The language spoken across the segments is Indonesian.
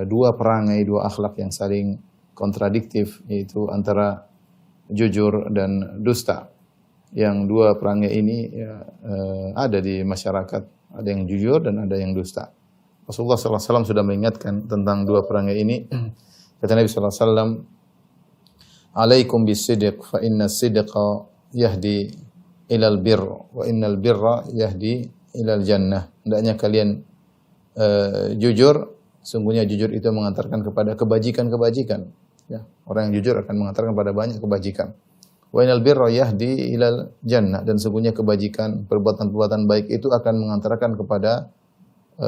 dua perangai, dua akhlak yang saling kontradiktif, yaitu antara jujur dan dusta. Yang dua perangai ini ya, ada di masyarakat, ada yang jujur dan ada yang dusta. Rasulullah SAW sudah mengingatkan tentang dua perangai ini. Kata Nabi SAW, "Alaikum bis-sidq, fa inna as-sidqa yahdi ilal birr, wa innal birra yahdi ilal jannah." Hendaknya kalian jujur, sungguhnya jujur itu mengantarkan kepada kebajikan-kebajikan. Ya, orang yang jujur akan mengantarkan kepada banyak kebajikan. Wa innal birra yahdi ilal jannah, dan sungguhnya kebajikan, perbuatan-perbuatan baik itu akan mengantarkan kepada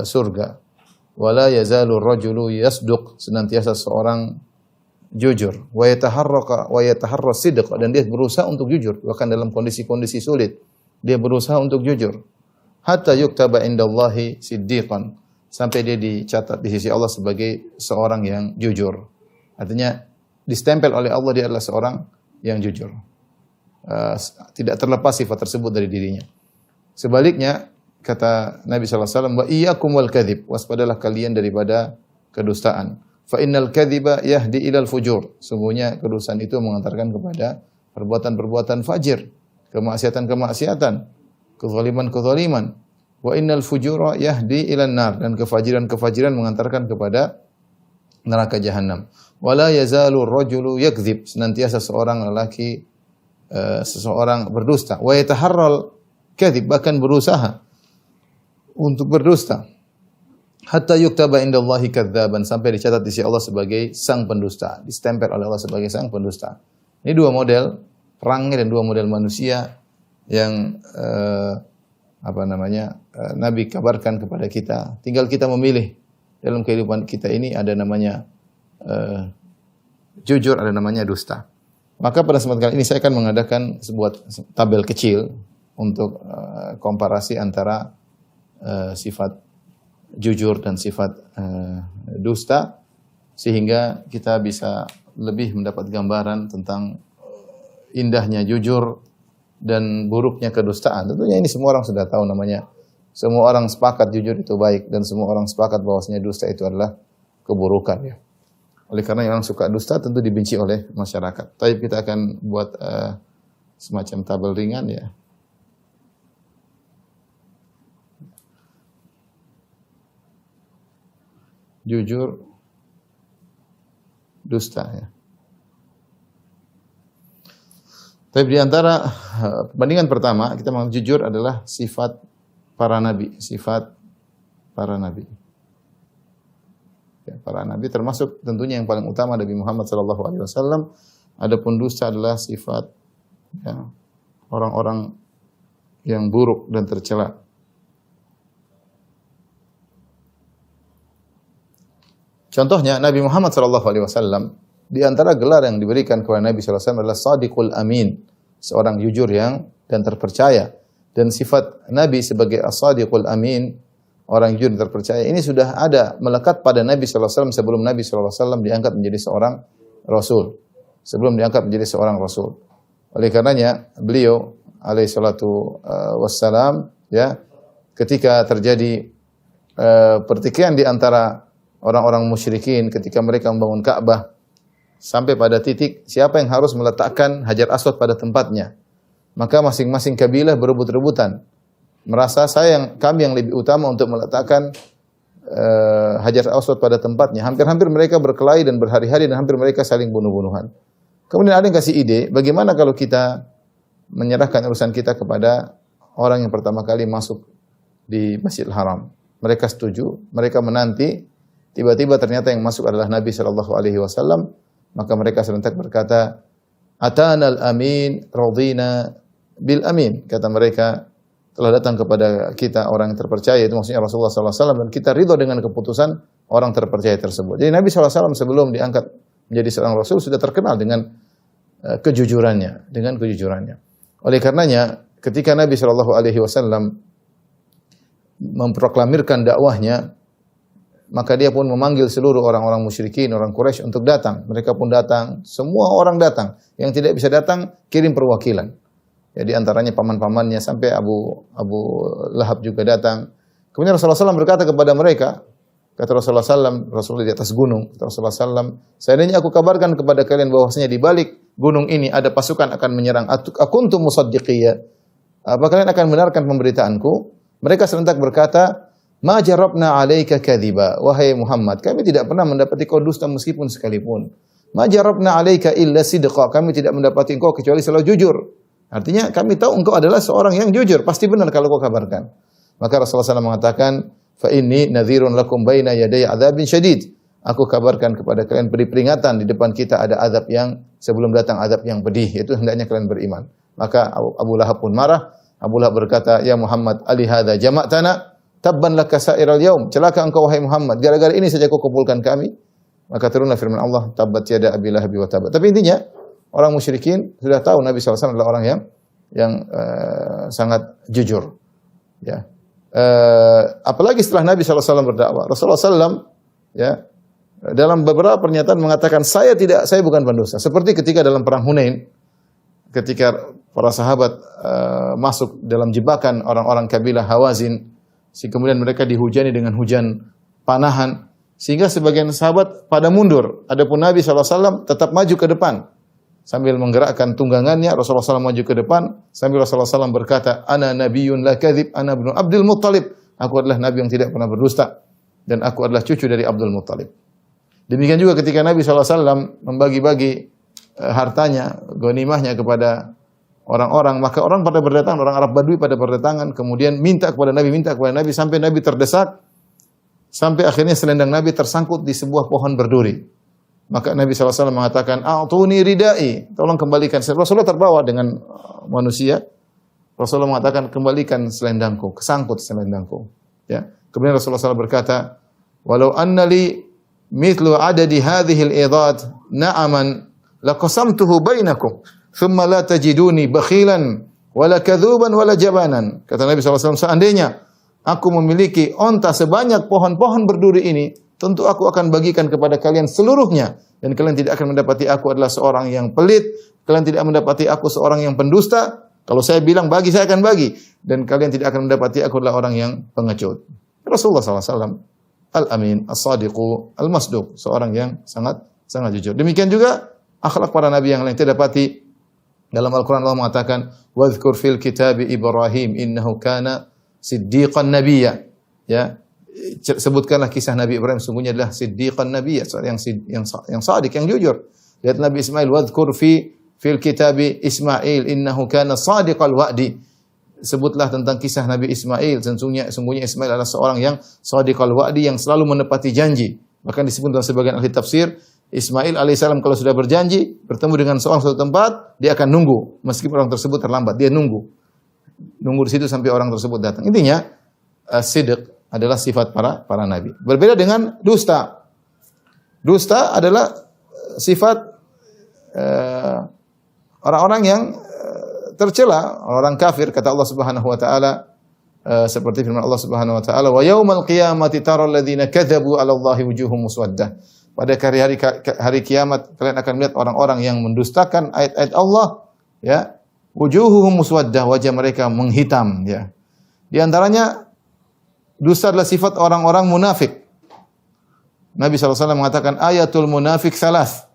surga. Wala yazalu rajulu yasduq, senantiasa seorang jujur. Wa yataharra sidq, dan dia berusaha untuk jujur bahkan dalam kondisi-kondisi sulit. Dia berusaha untuk jujur. Hatta yuktaba indallahi siddiqan, sampai dia dicatat di sisi Allah sebagai seorang yang jujur. Artinya distempel oleh Allah dia adalah seorang yang jujur. Tidak terlepas sifat tersebut dari dirinya. Sebaliknya kata Nabi SAW, wa iyyakum wal kadzib, waspadalah kalian daripada kedustaan. Fa innal kadziba yahdi ilal fujur, sungguhnya kedustaan itu mengantarkan kepada perbuatan-perbuatan fajir, kemaksiatan-kemaksiatan, kezaliman-kezaliman. Wa innal fujura yahdi ilan nar, dan kefajiran-kefajiran mengantarkan kepada neraka jahanam. Wala yazalu rajulu yakdzib, senantiasa seorang lelaki seseorang berdusta. Wa yataharral kadzib, bahkan berusaha untuk berdusta. Hatta yuktaba indallahi kadzaban, sampai dicatat di sisi Allah sebagai sang pendusta, distempel oleh Allah sebagai sang pendusta. Ini dua model perangai dan dua model manusia yang Nabi kabarkan kepada kita. Tinggal kita memilih dalam kehidupan kita ini, ada namanya jujur, ada namanya dusta. Maka pada kesempatan kali ini saya akan mengadakan sebuah tabel kecil untuk komparasi antara sifat jujur dan sifat dusta, sehingga kita bisa lebih mendapat gambaran tentang indahnya jujur dan buruknya kedustaan. Tentunya ini semua orang sudah tahu namanya. Semua orang sepakat jujur itu baik, dan semua orang sepakat bahwasanya dusta itu adalah keburukan, ya. Oleh karena yang suka dusta tentu dibenci oleh masyarakat. Tapi kita akan buat semacam tabel ringan, ya. Jujur, dusta, ya. Tapi di antara perbandingan pertama, kita menganggap jujur adalah sifat para nabi, sifat para nabi. Ya, para nabi termasuk tentunya yang paling utama Nabi Muhammad SAW. Adapun dusta adalah sifat, ya, orang-orang yang buruk dan tercela. Contohnya Nabi Muhammad SAW, di antara gelar yang diberikan kepada Nabi SAW adalah Sadiqul Amin, seorang jujur yang dan terpercaya. Dan sifat Nabi sebagai As-Sadiqul Amin, orang jujur dan terpercaya, ini sudah ada melekat pada Nabi SAW sebelum Nabi SAW diangkat menjadi seorang Rasul. Sebelum diangkat menjadi seorang Rasul. Oleh karenanya beliau alaihi salatu wassalam, ya, ketika terjadi pertikaian di antara orang-orang musyrikin ketika mereka membangun Ka'bah, sampai pada titik siapa yang harus meletakkan Hajar Aswad pada tempatnya. Maka masing-masing kabilah berebut-rebutan. Merasa kami yang lebih utama untuk meletakkan Hajar Aswad pada tempatnya. Hampir-hampir mereka berkelahi dan berhari-hari, dan hampir mereka saling bunuh-bunuhan. Kemudian ada yang kasih ide, bagaimana kalau kita menyerahkan urusan kita kepada orang yang pertama kali masuk di Masjidil Haram. Mereka setuju, mereka menanti, tiba-tiba ternyata yang masuk adalah Nabi SAW. Maka mereka serentak berkata, Atanal amin radina bil amin. Kata mereka, telah datang kepada kita orang yang terpercaya, itu maksudnya Rasulullah SAW, dan kita ridho dengan keputusan orang terpercaya tersebut. Jadi Nabi SAW sebelum diangkat menjadi seorang Rasul sudah terkenal dengan kejujurannya, Oleh karenanya, ketika Nabi SAW memproklamirkan dakwahnya, maka dia pun memanggil seluruh orang-orang musyrikin, orang Quraisy untuk datang. Mereka pun datang, semua orang datang. Yang tidak bisa datang, kirim perwakilan. Ya, di antaranya paman-pamannya, sampai Abu Lahab juga datang. Kemudian Rasulullah SAW berkata kepada mereka, Kata Rasulullah di atas gunung. Kata Rasulullah SAW, seandainya aku kabarkan kepada kalian bahwasanya di balik gunung ini ada pasukan akan menyerang. Akuntum musaddiqiyya. Apa kalian akan benarkan pemberitaanku? Mereka serentak berkata, ma jarabna alaika kadhiba. Wahai Muhammad, kami tidak pernah mendapati kau dusta meskipun sekalipun. Ma jarabna alaika illa sidqa. Kami tidak mendapati engkau kecuali selalu jujur. Artinya kami tahu engkau adalah seorang yang jujur, pasti benar kalau kau kabarkan. Maka Rasulullah SAW mengatakan, fa inni nadhirun lakum baina yaday adzabin syadid. Aku kabarkan kepada kalian beri peringatan di depan kita ada azab yang sebelum datang azab yang pedih, itu hendaknya kalian beriman. Maka Abu Lahab pun marah. Abu Lahab berkata, "Ya Muhammad, ali hadza jama'tana? Tabban laka sa'iral yaum." Celaka engkau wahai Muhammad, gara-gara ini saja kau kumpulkan kami. Maka turunlah firman Allah, "Tabbat yada Abi Lahab wa tab." Tapi intinya orang musyrikin sudah tahu Nabi SAW adalah orang yang sangat jujur. Ya. Apalagi setelah Nabi SAW berdakwah, Rasulullah SAW ya dalam beberapa pernyataan mengatakan saya bukan pendusta. Seperti ketika dalam perang Hunain, ketika para sahabat masuk dalam jebakan orang-orang kabilah Hawazin, kemudian mereka dihujani dengan hujan panahan, sehingga sebagian sahabat pada mundur. Adapun Nabi SAW tetap maju ke depan. Sambil menggerakkan tunggangannya, Rasulullah SAW maju ke depan, sambil Rasulullah SAW berkata, "Ana nabiyyun la kadzib, ana ibnu Abdul Muttalib." Aku adalah nabi yang tidak pernah berdusta, dan aku adalah cucu dari Abdul Muttalib. Demikian juga ketika Nabi SAW membagi-bagi hartanya, ghanimahnya kepada orang-orang, maka orang pada berdatangan, orang Arab Badui pada berdatangan, kemudian minta kepada Nabi, sampai Nabi terdesak, sampai akhirnya selendang Nabi tersangkut di sebuah pohon berduri. Maka Nabi SAW mengatakan, "A'tuni ridai." Tolong kembalikan. Rasulullah terbawa dengan manusia. Rasulullah mengatakan, "Kembalikan selendangku." Kesangkut selendangku. Ya. Kemudian Rasulullah SAW berkata, "Walau anna li mithlu adadi hadhil idad na'aman laqasamtuhu bainakum thumma la tajiduni bakhilan wala kadzuban wala jabanan." Kata Nabi SAW, seandainya aku memiliki onta sebanyak pohon-pohon berduri ini, tentu aku akan bagikan kepada kalian seluruhnya, dan kalian tidak akan mendapati aku adalah seorang yang pelit, kalian tidak mendapati aku seorang yang pendusta. Kalau saya bilang bagi, saya akan bagi, dan kalian tidak akan mendapati aku adalah orang yang pengecut. Rasulullah SAW al-amin, as-sadiqu, al-masduq, seorang yang sangat jujur. Demikian juga akhlak para nabi yang lain tidak dapati. Dalam Al-Quran Allah mengatakan, "Wadhkur fil kitabi Ibrahim innahu kana siddiqan nabiyya." Ya, sebutkanlah kisah Nabi Ibrahim, sungguhnya adalah siddiqan nabiyya, seorang yang sadiq, yang jujur. Lihat Nabi Ismail, "Wadhkur fil kitabi Ismail innahu kana sadiqal wa'di." Sebutlah tentang kisah Nabi Ismail, sungguhnya Ismail adalah seorang yang sadiqal wa'di, yang selalu menepati janji. Bahkan disebut dalam sebagian ahli tafsir, Ismail alaihissalam kalau sudah berjanji bertemu dengan seorang suatu tempat, dia akan nunggu meskipun orang tersebut terlambat, dia nunggu di situ sampai orang tersebut datang. Intinya sidq adalah sifat para nabi. Berbeda dengan dusta. Dusta adalah sifat orang-orang yang tercela, orang kafir. Kata Allah Subhanahu wa taala seperti firman Allah Subhanahu wa taala, "Wa yaumal qiyamati taral ladzina kadzabu 'ala Allahi wujuhum muswaddah." Pada hari kiamat kalian akan melihat orang-orang yang mendustakan ayat-ayat Allah, ya. Wujuhuhum muswaddah, wajah mereka menghitam, ya. Di antaranya dusta adalah sifat orang-orang munafik. Nabi SAW mengatakan, ayatul munafik salas.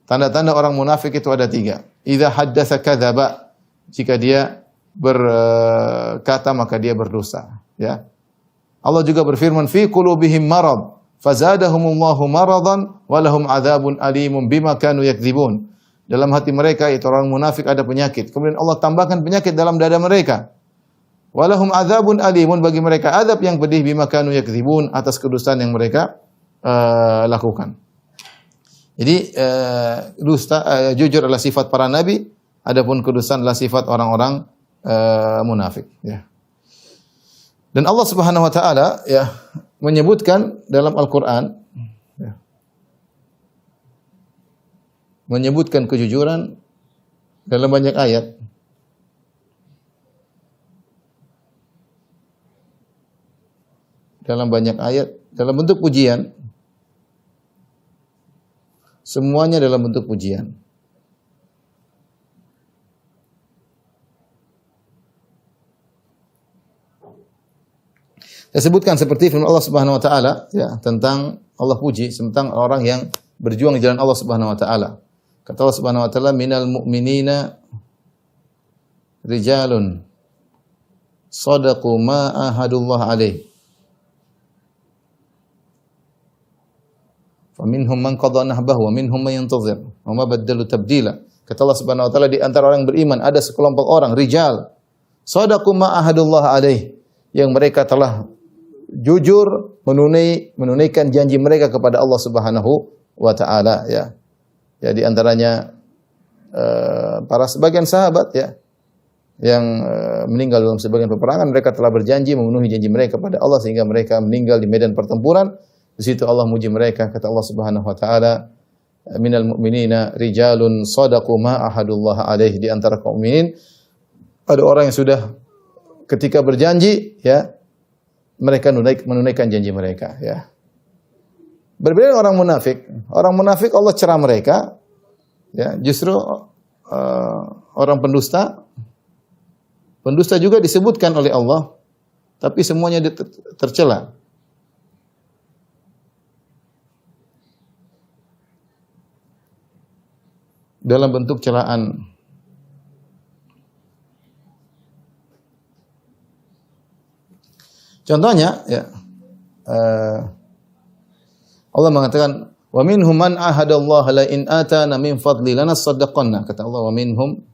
Tanda-tanda orang munafik itu ada 3. Idza haddatsa kadzaba. Jika dia berkata maka dia berdusta, ya. Allah juga berfirman, fi qulubihim marad fazadahumullahu maradan wa lahum adzabun alimun bima kanu yakdzibun. Dalam hati mereka itu orang munafik ada penyakit. Kemudian Allah tambahkan penyakit dalam dada mereka. Walahum adzabun alimun, bagi mereka azab yang pedih bima kanu yakdzibun, atas kedustaan yang mereka lakukan. Jadi jujur adalah sifat para nabi, adapun kedustaan adalah sifat orang-orang munafik, ya. Dan Allah Subhanahu wa taala, ya, menyebutkan dalam Al-Qur'an, ya, menyebutkan kejujuran dalam banyak ayat. Dalam banyak ayat, dalam bentuk pujian. Semuanya dalam bentuk pujian. Saya sebutkan seperti firman Allah Subhanahu wa taala ya tentang Allah puji tentang orang yang berjuang di jalan Allah Subhanahu wa taala. Kata Allah Subhanahu wa taala, "Minal mu'minina rijalun sadaqu ma ahadullah alaih. Faminhum man qada nahbahu wa minhum man yantazir wa ma baddalu tabdila." Kata Allah Subhanahu wa taala, di antara orang yang beriman ada sekelompok orang rijal sadaqu ma ahadullah alaih, yang mereka telah jujur menunaikan janji mereka kepada Allah Subhanahu wa taala ya. Ya di antaranya para sebagian sahabat ya yang meninggal dalam sebagian peperangan, mereka telah berjanji memenuhi janji mereka kepada Allah sehingga mereka meninggal di medan pertempuran. Di situ Allah muji mereka, kata Allah Subhanahu wa taala, "Minal mu'minina rijalun shadaqu ma ahadullah alaih." Di antara kaum mukminin ada orang yang sudah ketika berjanji ya mereka menunaikan janji mereka ya. Berbeda dengan orang munafik. Orang munafik Allah cerah mereka ya, justru orang pendusta juga disebutkan oleh Allah tapi semuanya tercela. Dalam bentuk celaan. Contohnya ya Allah mengatakan wa minhum man ahadallaha la in atana min fadli lanasaddaqanna. Kata Allah wa minhum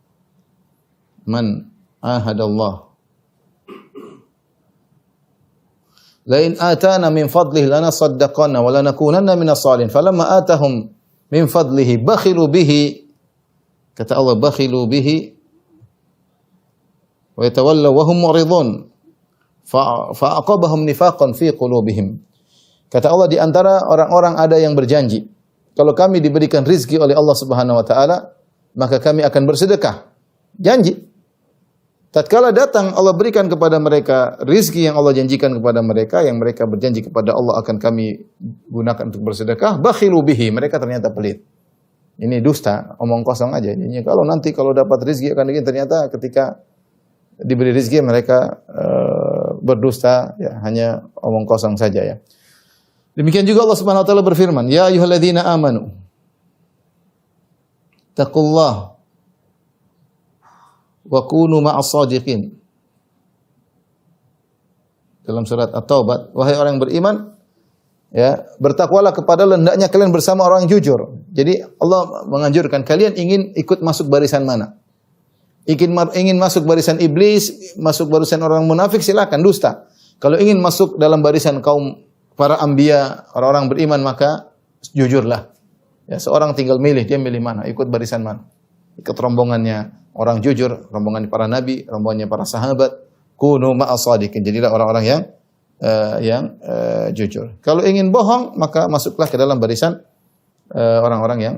man ahadallah la in atana min fadlihi lanasaddaqanna wa lanakunanna minas salihin. Falamma atahum min fadlihi bakhilu bihi. Kata Allah bakhilu bihi wa yatawallaw wa hum mu'ridun. Fa'aqabahum nifaqan fi qulubihim. Kata Allah, di antara orang-orang ada yang berjanji, kalau kami diberikan rizki oleh Allah Subhanahu wa taala, maka kami akan bersedekah. Janji. Tatkala datang Allah berikan kepada mereka rizki yang Allah janjikan kepada mereka, yang mereka berjanji kepada Allah akan kami gunakan untuk bersedekah, bakhilu bihi, mereka ternyata pelit. Ini dusta, omong kosong aja. Jadi kalau dapat rizki akan begini, ternyata ketika diberi rizki mereka berdusta ya, hanya omong kosong saja ya. Demikian juga Allah Subhanahu wa taala berfirman, "Ya ayyuhalladzina amanu taqullah wa kunu ma'as shadiqin." Dalam surat At-Taubah, wahai orang yang beriman, ya, bertakwalah kepada hendaknya kalian bersama orang yang jujur. Jadi Allah menganjurkan kalian ingin ikut masuk barisan mana? Ingin masuk barisan iblis, masuk barisan orang munafik, silakan, dusta. Kalau ingin masuk dalam barisan kaum para anbiya, orang-orang beriman, maka jujurlah. Ya, seorang tinggal milih, dia milih mana, ikut barisan mana. Ikut rombongannya orang jujur, rombongan para nabi, rombongannya para sahabat. Kunu ma'as shadiqin. Jadilah orang-orang yang jujur. Kalau ingin bohong, maka masuklah ke dalam barisan orang-orang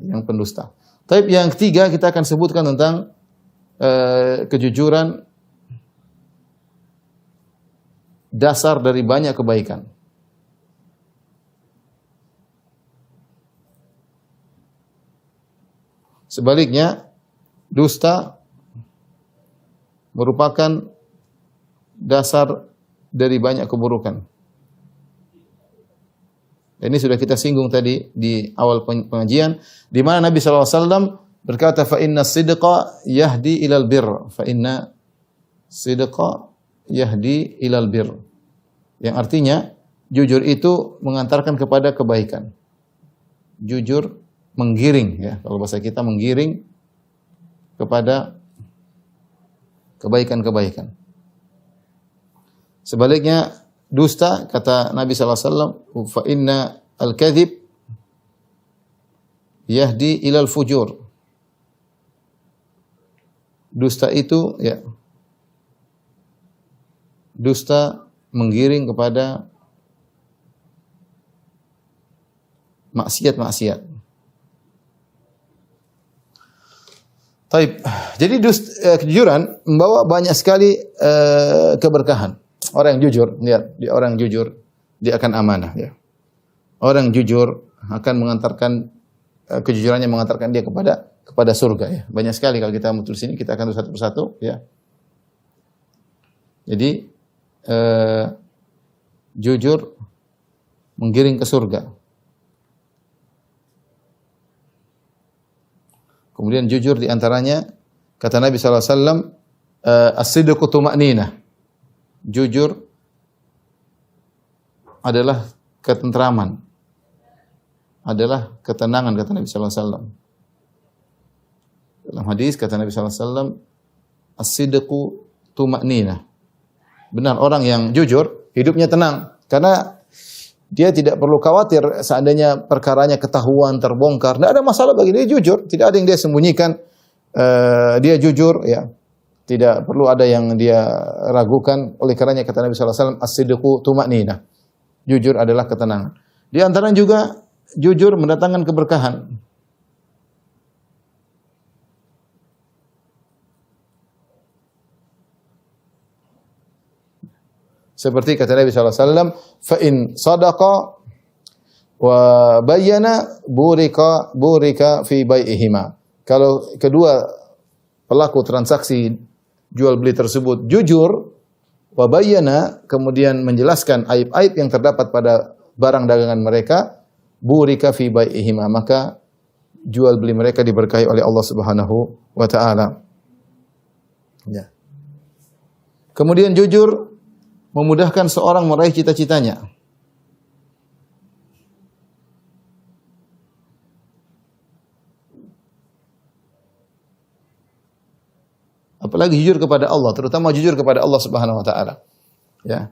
yang pendusta. Tapi yang ketiga kita akan sebutkan tentang kejujuran dasar dari banyak kebaikan. Sebaliknya, dusta merupakan dasar dari banyak keburukan. Ini sudah kita singgung tadi di awal pengajian, di mana Nabi SAW berkata, fa inna sidqa yahdi ilal birr. Fa inna sidqa yahdi ilal birr. Yang artinya, jujur itu mengantarkan kepada kebaikan. Jujur menggiring, ya. Kalau bahasa kita menggiring kepada kebaikan-kebaikan. Sebaliknya, dusta, kata Nabi SAW, fa inna al-kadhib yahdi ilal fujur. Dusta itu, ya, dusta menggiring kepada maksiat-maksiat. Taib. Jadi kejujuran membawa banyak sekali keberkahan. Orang yang jujur, lihat, orang yang jujur dia akan amanah, ya. Orang yang jujur akan mengantarkan kejujurannya mengantarkan dia kepada surga, ya. Banyak sekali kalau kita mutul sini, kita akan satu persatu, ya. Jadi Jujur menggiring ke surga. Kemudian jujur di antaranya kata Nabi sallallahu alaihi wasallam, as-sidqu tuma'ninah. Jujur adalah ketentraman, adalah ketenangan kata Nabi sallallahu alaihi wasallam. Dalam hadis kata Nabi sallallahu alaihi wasallam, as-sidqu tuma'ninah. Benar, orang yang jujur hidupnya tenang karena dia tidak perlu khawatir seandainya perkaranya ketahuan, terbongkar. Tidak ada masalah bagi dia, jujur. Tidak ada yang dia sembunyikan. Dia jujur, ya. Tidak perlu ada yang dia ragukan. Oleh karenanya kata Nabi sallallahu alaihi wasallam, as-sidqu tuma'ninah. Jujur adalah ketenangan. Di antara juga jujur mendatangkan keberkahan. Seperti kata Nabi sallallahu alaihi wasallam, fa in sadaqa wa bayyana burika fi bai'ihima. Kalau kedua pelaku transaksi jual beli tersebut jujur, wa bayyana, kemudian menjelaskan aib-aib yang terdapat pada barang dagangan mereka, burika fi bai'ihima, maka jual beli mereka diberkahi oleh Allah Subhanahu wa taala. Ya. Kemudian jujur memudahkan seorang meraih cita-citanya. Apalagi jujur kepada Allah, terutama jujur kepada Allah Subhanahu wa taala. Ya.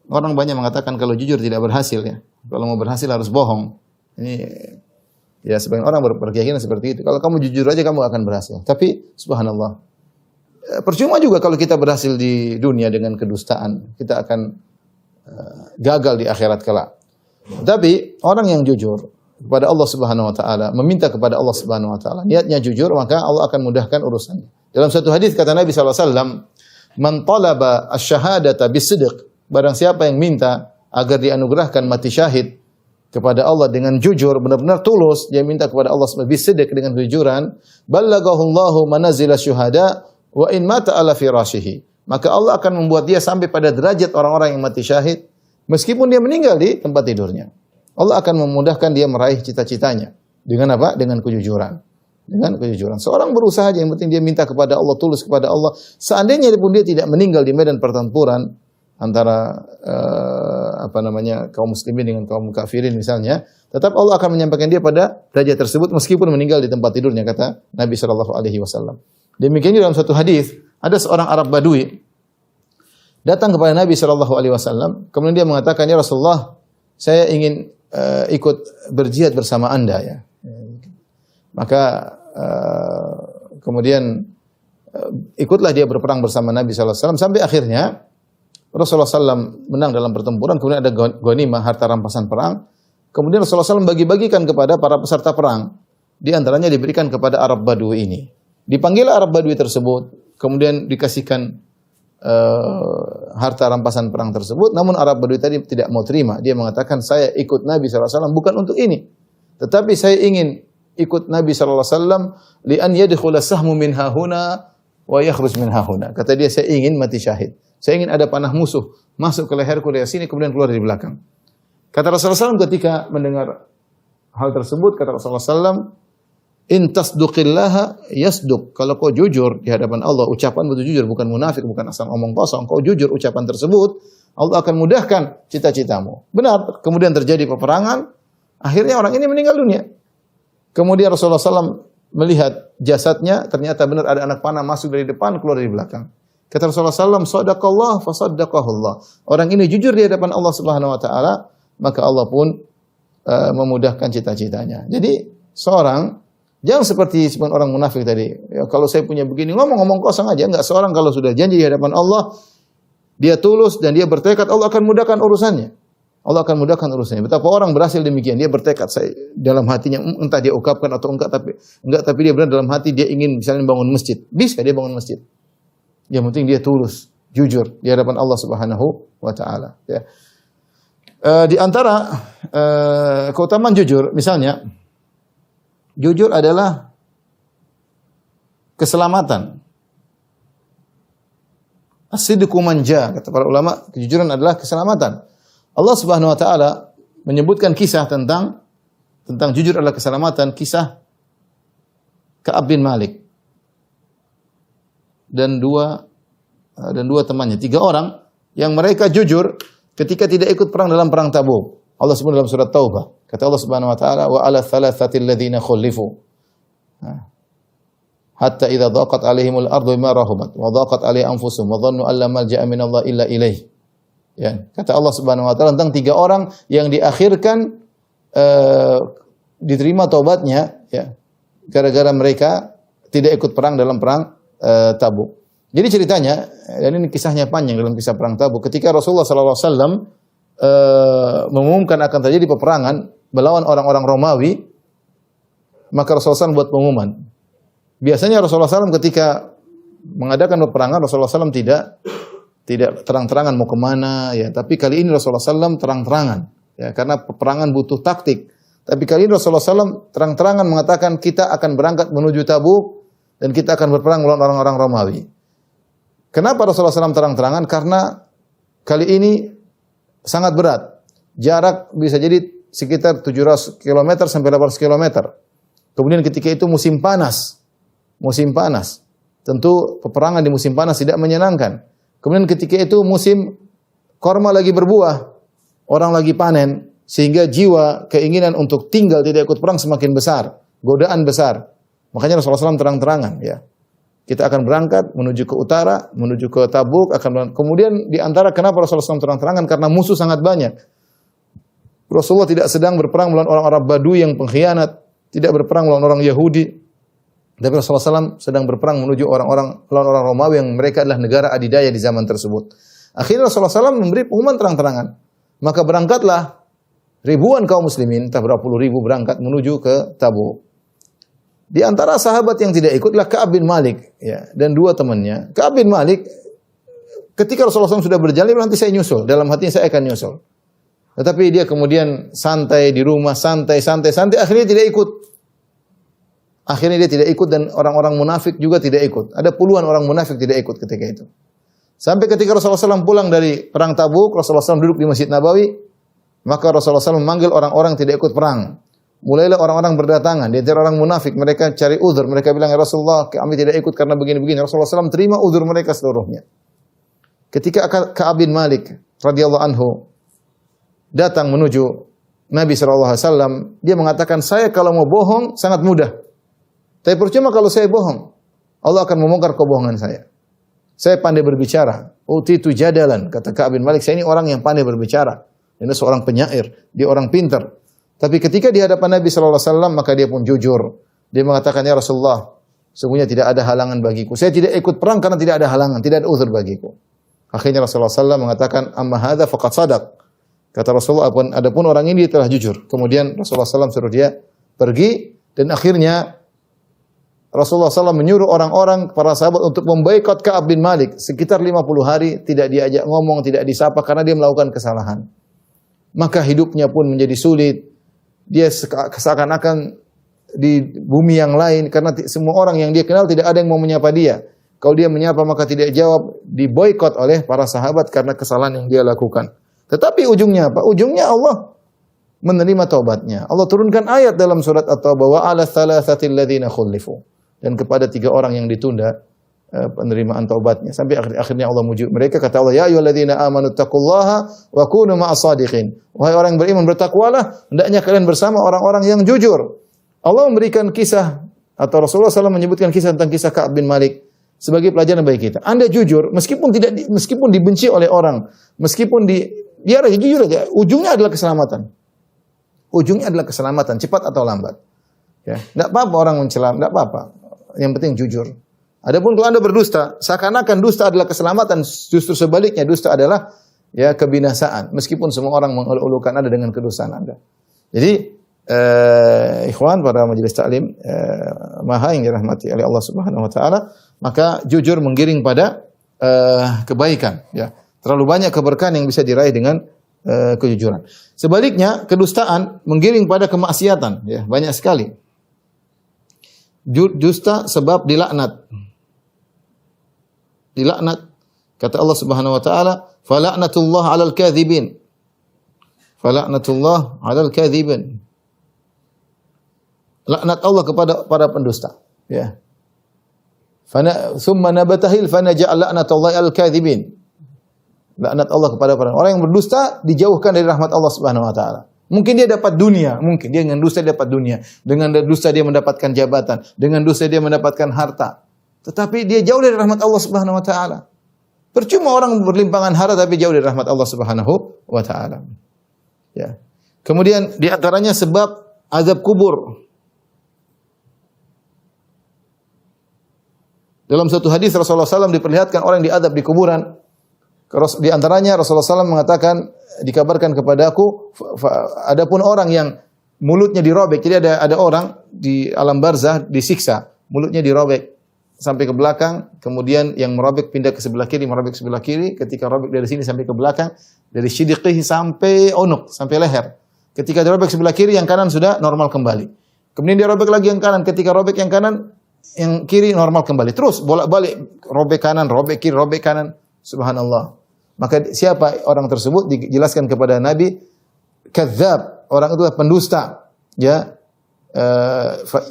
Orang banyak mengatakan kalau jujur tidak berhasil, ya. Kalau mau berhasil harus bohong. Ini ya sebagian orang berkeyakinan seperti itu. Kalau kamu jujur aja kamu akan berhasil. Tapi subhanallah, percuma juga kalau kita berhasil di dunia dengan kedustaan, kita akan gagal di akhirat kelak. Tapi orang yang jujur kepada Allah Subhanahu wa taala, meminta kepada Allah Subhanahu wa taala, niatnya jujur, maka Allah akan mudahkan urusannya. Dalam satu hadis kata Nabi sallallahu alaihi wasallam, "Man talaba asy-syahadata bisidq," barang siapa yang minta agar dianugerahkan mati syahid kepada Allah dengan jujur, benar-benar tulus, dia minta kepada Allah bisidq, dengan kejujuran, ballaghahu Allahu manazila syuhada wa in mata ala firashihi. Maka Allah akan membuat dia sampai pada derajat orang-orang yang mati syahid meskipun dia meninggal di tempat tidurnya. Allah akan memudahkan dia meraih cita-citanya. Dengan apa? Dengan kejujuran. Dengan kejujuran. Seorang berusaha aja, yang penting dia minta kepada Allah, tulus kepada Allah. Seandainya pun dia tidak meninggal di medan pertempuran antara kaum muslimin dengan kaum kafirin misalnya, tetap Allah akan menyampaikan dia pada derajat tersebut meskipun meninggal di tempat tidurnya, kata Nabi sallallahu alaihi wasallam. Demikian juga dalam satu hadis, ada seorang Arab Badui datang kepada Nabi sallallahu alaihi wasallam, kemudian dia mengatakan, "Ya Rasulullah, saya ingin ikut berjihad bersama Anda, ya." Maka kemudian ikutlah dia berperang bersama Nabi sallallahu alaihi wasallam sampai akhirnya Rasulullah SAW menang dalam pertempuran, kemudian ada ghanimah, harta rampasan perang. Kemudian Rasulullah SAW bagi-bagikan kepada para peserta perang. Di antaranya diberikan kepada Arab Badui ini. Dipanggil Arab Badui tersebut, kemudian dikasihkan harta rampasan perang tersebut. Namun Arab Badui tadi tidak mau terima. Dia mengatakan, saya ikut Nabi SAW bukan untuk ini, tetapi saya ingin ikut Nabi SAW li an yadkhula sahmu min hahuna wa yakhruj min hahuna. Kata dia, saya ingin mati syahid. Saya ingin ada panah musuh masuk ke leherku dari sini kemudian keluar dari belakang. Kata Rasulullah SAW ketika mendengar hal tersebut, kata Rasulullah SAW, in tasduqillaha yasduq. Kalau kau jujur di hadapan Allah, ucapan betul jujur, bukan munafik, bukan asal omong kosong. Kau jujur ucapan tersebut, Allah akan mudahkan cita-citamu. Benar, kemudian terjadi peperangan, akhirnya orang ini meninggal dunia. Kemudian Rasulullah SAW melihat jasadnya, ternyata benar ada anak panah masuk dari depan, keluar dari belakang. Kata Rasulullah SAW, sadaqallah fasaddaqahullah. Orang ini jujur di hadapan Allah Subhanahu wa taala, maka Allah pun memudahkan cita-citanya. Jadi seorang jangan seperti orang munafik tadi. Ya, kalau saya punya begini, ngomong kosong aja. Enggak, seorang kalau sudah janji di hadapan Allah, dia tulus dan dia bertekad, Allah akan mudahkan urusannya. Allah akan mudahkan urusannya. Betapa orang berhasil demikian. Dia bertekad, saya dalam hatinya, entah dia ungkapkan atau enggak, tapi dia benar dalam hati dia ingin misalnya bangun masjid. Bisa dia bangun masjid. Yang penting dia tulus, jujur di hadapan Allah Subhanahu wa taala, ya. Di antara keutamaan jujur, misalnya jujur adalah keselamatan. As-sidqu manja, kata para ulama, kejujuran adalah keselamatan. Allah Subhanahu wa taala menyebutkan kisah tentang jujur adalah keselamatan, kisah Ka'ab bin Malik dan dua temannya, 3 orang yang mereka jujur ketika tidak ikut perang dalam perang Tabuk. Allah sebut dalam surat Taubah. Kata Allah Subhanahu wa taala, "Wa 'ala thalathatil ladzina khulifu." Hatta idza dhaqat 'alaihimul ardu bima rahabat wa dhaqat 'alaihim anfusuhum wa dhannu an la malja'a minallahi illa ilaih. Ya, kata Allah Subhanahu wa taala tentang 3 orang yang diakhirkan diterima taubatnya, ya, gara-gara mereka tidak ikut perang dalam perang Tabuk. Jadi ceritanya, dan ini kisahnya panjang dalam kisah perang Tabuk, ketika Rasulullah sallallahu alaihi wasallam mengumumkan akan terjadi peperangan melawan orang-orang Romawi, maka Rasulullah SAW buat pengumuman. Biasanya Rasulullah SAW ketika mengadakan peperangan, Rasulullah SAW tidak terang-terangan mau kemana, ya. Tapi kali ini Rasulullah SAW terang-terangan, ya, karena peperangan butuh taktik. Tapi kali ini Rasulullah SAW terang-terangan mengatakan kita akan berangkat menuju Tabuk dan kita akan berperang melawan orang-orang Romawi. Kenapa Rasulullah SAW terang-terangan? Karena kali ini sangat berat. Jarak bisa jadi sekitar 700 km sampai 800 km. Kemudian ketika itu musim panas. Tentu peperangan di musim panas tidak menyenangkan. Kemudian ketika itu musim korma lagi berbuah. Orang lagi panen. Sehingga jiwa, keinginan untuk tinggal tidak ikut perang semakin besar. Godaan besar. Makanya Rasulullah SAW terang-terangan, ya. Kita akan berangkat menuju ke utara, menuju ke Tabuk. Kemudian di antara kenapa Rasulullah SAW terang-terangan? Karena musuh sangat banyak. Rasulullah tidak sedang berperang melawan orang Arab Badui yang pengkhianat. Tidak berperang melawan orang Yahudi. Tapi Rasulullah SAW sedang berperang menuju orang Romawi yang mereka adalah negara adidaya di zaman tersebut. Akhirnya Rasulullah SAW memberi pengumuman terang-terangan. Maka berangkatlah ribuan kaum muslimin, entah berapa puluh ribu berangkat menuju ke Tabuk. Di antara sahabat yang tidak ikutlah Ka'ab bin Malik, ya, dan 2 temannya. Ka'ab bin Malik, ketika Rasulullah SAW sudah berjalan, nanti saya nyusul. Dalam hatinya saya akan nyusul. Tetapi dia kemudian santai di rumah, santai, akhirnya tidak ikut. Akhirnya dia tidak ikut dan orang-orang munafik juga tidak ikut. Ada puluhan orang munafik tidak ikut ketika itu. Sampai ketika Rasulullah SAW pulang dari perang Tabuk, Rasulullah SAW duduk di Masjid Nabawi, maka Rasulullah SAW memanggil orang-orang tidak ikut perang. Mulailah orang-orang berdatangan. Di antara orang munafik, mereka cari uzur. Mereka bilang, ya Rasulullah, kami tidak ikut karena begini-begini. Rasulullah SAW terima uzur mereka seluruhnya. Ketika Ka'ab bin Malik radhiyallahu anhu datang menuju Nabi SAW, dia mengatakan, saya kalau mau bohong sangat mudah. Tapi percuma kalau saya bohong. Allah akan membongkar kebohongan saya. Saya pandai berbicara. Utitu jadalan, kata Ka'ab bin Malik. Saya ini orang yang pandai berbicara. Ini seorang penyair. Dia orang pintar. Tapi ketika di hadapan Nabi SAW, maka dia pun jujur. Dia mengatakan, ya Rasulullah, sesungguhnya tidak ada halangan bagiku. Saya tidak ikut perang karena tidak ada halangan. Tidak ada uzur bagiku. Akhirnya Rasulullah SAW mengatakan, amma hadha faqad sadaq. Kata Rasulullah, adapun orang ini telah jujur. Kemudian Rasulullah SAW suruh dia pergi. Dan akhirnya Rasulullah SAW menyuruh orang-orang, para sahabat untuk memboikot Ka'ab bin Malik. Sekitar 50 hari tidak diajak ngomong, tidak disapa karena dia melakukan kesalahan. Maka hidupnya pun menjadi sulit. Dia seakan-akan di bumi yang lain karena semua orang yang dia kenal tidak ada yang mau menyapa dia. Kalau dia menyapa maka tidak jawab, diboikot oleh para sahabat karena kesalahan yang dia lakukan. Tetapi ujungnya apa? Ujungnya Allah menerima taubatnya. Allah turunkan ayat dalam surat At-Taubah, wa 'ala thalathatil ladzina khulifu. Dan kepada 3 orang yang ditunda penerimaan taubatnya. Sampai akhirnya Allah muji mereka, kata Allah, ya ayyuhalladzina amanu taqullaha wa kunu ma'as shadiqin. Wahai orang yang beriman, bertakwalah, hendaknya kalian bersama orang-orang yang jujur. Allah memberikan kisah, atau Rasulullah SAW menyebutkan kisah tentang kisah Ka'ab bin Malik sebagai pelajaran bagi kita. Anda jujur meskipun dibenci oleh orang, meskipun dia jujur aja, ujungnya adalah keselamatan. Ujungnya adalah keselamatan, cepat atau lambat. Ya, enggak apa-apa orang mencela, enggak apa-apa. Yang penting jujur. Adapun kalau Anda berdusta, seakan-akan dusta adalah keselamatan, justru sebaliknya dusta adalah ya kebinasaan. Meskipun semua orang mengulu-ulukan Anda dengan kedustaan Anda. Jadi ikhwan pada majelis taklim maha yang dirahmati oleh Allah Subhanahu wa taala, maka jujur menggiring pada kebaikan, ya. Terlalu banyak keberkahan yang bisa diraih dengan kejujuran. Sebaliknya, kedustaan menggiring pada kemaksiatan, ya, banyak sekali. Dusta sebab dilaknat. Dilaknat. Kata Allah Subhanahu wa taala, "Fala'natullah 'alal kadzibin." fala'natullah 'alal kadzibin. Laknat Allah kepada para pendusta. Ya. Thumma nabatahil fanaja'al laknatullahi 'alal kadzibin. Laknat Allah kepada orang yang berdusta dijauhkan dari rahmat Allah Subhanahu wa taala. Mungkin dia dapat dunia, mungkin dia dengan dusta dia dapat dunia, dengan dusta dia mendapatkan jabatan, dengan dusta dia mendapatkan harta. Tetapi dia jauh dari rahmat Allah Subhanahu wa taala. Percuma orang berlimpangan harta tapi jauh dari rahmat Allah Subhanahu wa taala. Ya. Kemudian di antaranya sebab azab kubur. Dalam satu hadis Rasulullah SAW diperlihatkan orang yang diadab di kuburan. Di antaranya Rasulullah SAW mengatakan, dikabarkan kepadaku, adapun orang yang mulutnya dirobek. Jadi ada orang di alam barzah disiksa, mulutnya dirobek sampai ke belakang, kemudian yang merobek pindah ke sebelah kiri, merobek ke sebelah kiri. Ketika robek dari sini sampai ke belakang, dari syidiqih sampai unuk, sampai leher. Ketika dirobek sebelah kiri, yang kanan sudah normal kembali. Kemudian dia robek lagi yang kanan. Ketika robek yang kanan, yang kiri normal kembali. Terus bolak-balik, robek kanan, robek kiri, robek kanan. Subhanallah. Maka siapa orang tersebut dijelaskan kepada Nabi, kadzdzab, orang itu pendusta, ya.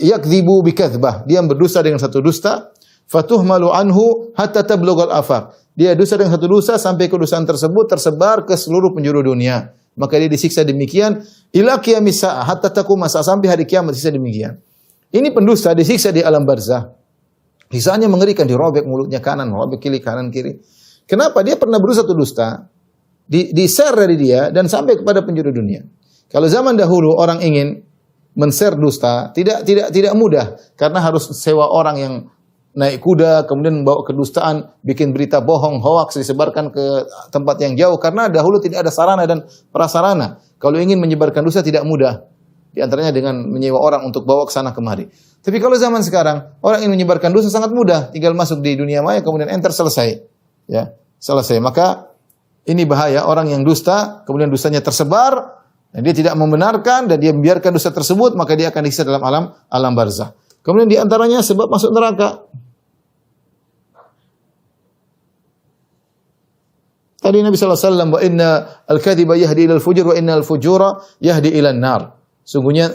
Yakdzibu bikadzbah, dia berdusta dengan satu dusta, fatuhmalu anhu hatta tablughal afaq. Dia dusta dengan satu dusta sampai kedustaan tersebut tersebar ke seluruh penjuru dunia. Maka dia disiksa demikian ila qiyamis saah, hatta taqum as-saah, sampai hari kiamat disiksa demikian. Ini pendusta disiksa di alam barzah. Siksaannya mengerikan, dirobek mulutnya kanan, robek kiri, kanan kiri. Kenapa? Dia pernah berusaha satu dusta, di-share dari dia dan sampai kepada penjuru dunia. Kalau zaman dahulu orang ingin men-share dusta, tidak mudah karena harus sewa orang yang naik kuda, kemudian membawa kedustaan, bikin berita bohong, hoaks disebarkan ke tempat yang jauh karena dahulu tidak ada sarana dan prasarana. Kalau ingin menyebarkan dusta tidak mudah. Di antaranya dengan menyewa orang untuk bawa ke sana kemari. Tapi kalau zaman sekarang, orang ingin menyebarkan dusta sangat mudah, tinggal masuk di dunia maya kemudian enter, selesai. Ya, selesai. Maka ini bahaya, orang yang dusta, kemudian dustanya tersebar, dan dia tidak membenarkan dan dia membiarkan dusta tersebut, maka dia akan disiksa dalam alam barzah. Kemudian di antaranya sebab masuk neraka. Tadi Nabi sallallahu alaihi wasallam, wa inna al-kadhiba yahdi ila al-fujur wa inna al-fujura yahdi ila an-nar. Sungguhnya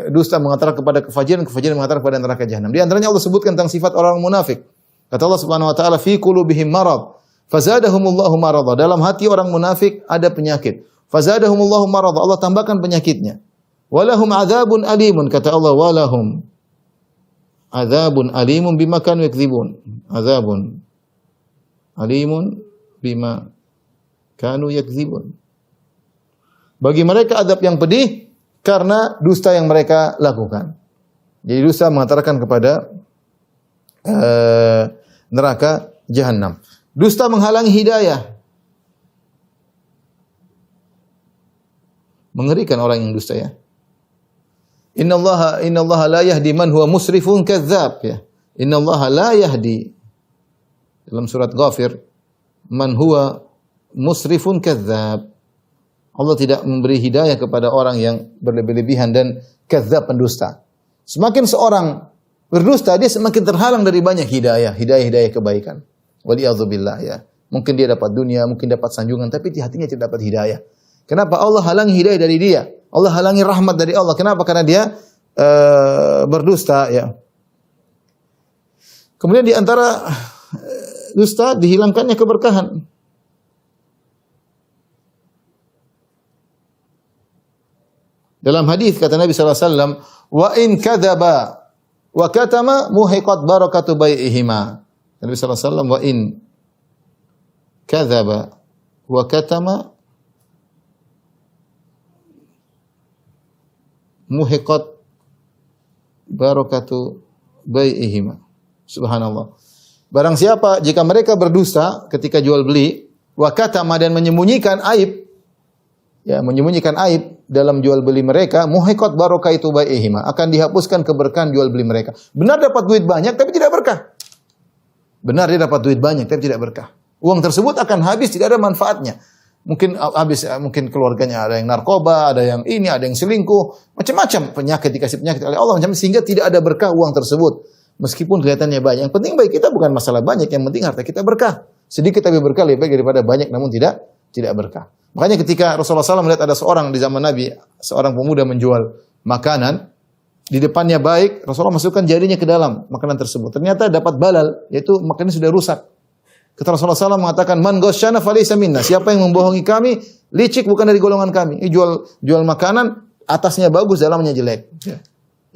dusta mengantar kepada kefajiran, kefajiran mengantar kepada neraka jahanam. Di antaranya Allah sebutkan tentang sifat orang munafik. Kata Allah Subhanahu wa taala, fi qulubihim marad, fazadahumullahu marada. Dalam hati orang munafik ada penyakit. Fazadahumullahu marada, Allah tambahkan penyakitnya. Walahum adzabun alimun, kata Allah, walahum adzabun alimun bima kanu yakdzibun. Adzabun alimun bima kanu yakdzibun. Bagi mereka azab yang pedih karena dusta yang mereka lakukan. Jadi dusta mengantarkan kepada neraka jahanam. Dusta menghalangi hidayah. Mengerikan orang yang dusta, ya. Innallaha la yahdi man huwa musrifun kadzdzab, ya. Innallaha la yahdi, dalam surat Ghafir, man huwa musrifun kadzdzab. Allah tidak memberi hidayah kepada orang yang berlebih-lebihan dan kadzdzab, pendusta. Semakin seorang berdusta, dia semakin terhalang dari banyak hidayah kebaikan. Waliyadzubillah, ya. Mungkin dia dapat dunia, mungkin dapat sanjungan, tapi di hatinya tidak dapat hidayah. Kenapa? Allah halangi hidayah dari dia. Allah halangi rahmat dari Allah. Kenapa? Karena dia berdusta, ya. Kemudian di antara dusta dihilangkannya keberkahan. Dalam hadis kata Nabi sallallahu alaihi wasallam, wa in kadzaba wa katama muhiqat barakatu bai'ihima. Nabi sallallahu alaihi wasallam, wa in kadzaba wa katama muhiqat barakatu bai'ihima. Subhanallah. Barang siapa jika mereka berdusta ketika jual beli, wa katama, dan menyembunyikan aib, ya, menyembunyikan aib dalam jual beli mereka, muhiqat barakatu bai'ihima, akan dihapuskan keberkahan jual beli mereka. Benar dapat duit banyak tapi tidak berkah. Benar dia dapat duit banyak tapi tidak berkah. Uang tersebut akan habis, tidak ada manfaatnya. Mungkin habis, mungkin keluarganya ada yang narkoba, ada yang ini, ada yang selingkuh, macam-macam penyakit, dikasih penyakit oleh Allah, macam, sehingga tidak ada berkah uang tersebut. Meskipun kelihatannya banyak. Yang penting bagi kita bukan masalah banyak, yang penting harta kita berkah. Sedikit tapi berkah lebih baik daripada banyak namun tidak berkah. Makanya ketika Rasulullah SAW melihat ada seorang di zaman Nabi, seorang pemuda menjual makanan, di depannya baik, Rasulullah masukkan jarinya ke dalam makanan tersebut. Ternyata dapat balal, yaitu makanan sudah rusak. Kata Rasulullah SAW mengatakan, man ghasyana falaysa minna. Siapa yang membohongi kami, licik bukan dari golongan kami. Ini jual makanan, atasnya bagus, dalamnya jelek. Ya.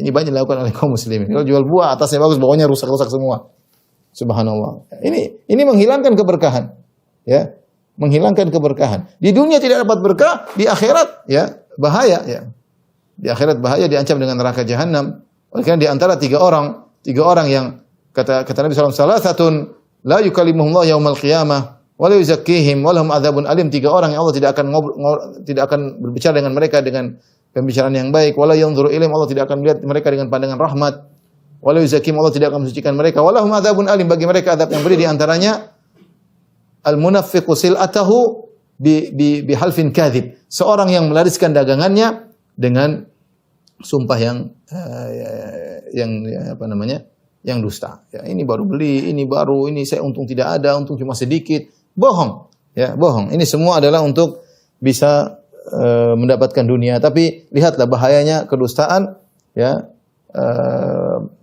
Ini banyak dilakukan oleh kaum muslimin. Kalau jual buah, atasnya bagus, bawahnya rusak-rusak semua. Subhanallah. Ini menghilangkan keberkahan. Ya, menghilangkan keberkahan. Di dunia tidak dapat berkah, di akhirat ya bahaya ya. Di akhirat bahaya, diancam dengan neraka jahanam. Oleh karena di antara tiga orang yang kata Nabi sallallahu alaihi wasallam, "Salatun la yukallimuhumullah yaumal qiyamah wa la yuzakkihim wa lahum adzabun alim." Tiga orang yang Allah tidak akan berbicara dengan mereka dengan pembicaraan yang baik, wala yanzuru ilaihim, Allah tidak akan melihat mereka dengan pandangan rahmat. Wala yuzakkihim, Allah tidak akan mensucikan mereka. Wa lahum adzabun alim, bagi mereka azab yang pedih. Di antaranya al-munafiqu sil'atahu bi halfin kadzib. Seorang yang melariskan dagangannya dengan sumpah yang yang dusta. Ya, ini baru beli, ini saya untung tidak ada, untung cuma sedikit. Bohong. Ya, bohong. Ini semua adalah untuk bisa mendapatkan dunia. Tapi lihatlah bahayanya kedustaan, ya,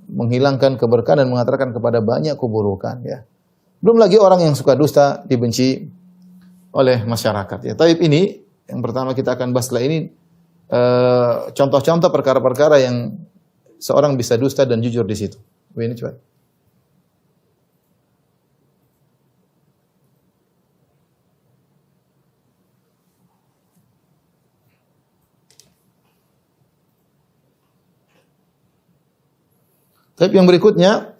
menghilangkan keberkahan dan mengantarkan kepada banyak keburukan. Ya. Belum lagi orang yang suka dusta dibenci oleh masyarakat. Ya, tapi ini yang pertama kita akan bahas setelah ini contoh-contoh perkara-perkara yang seorang bisa dusta dan jujur di situ. Ini coba. Tapi yang berikutnya,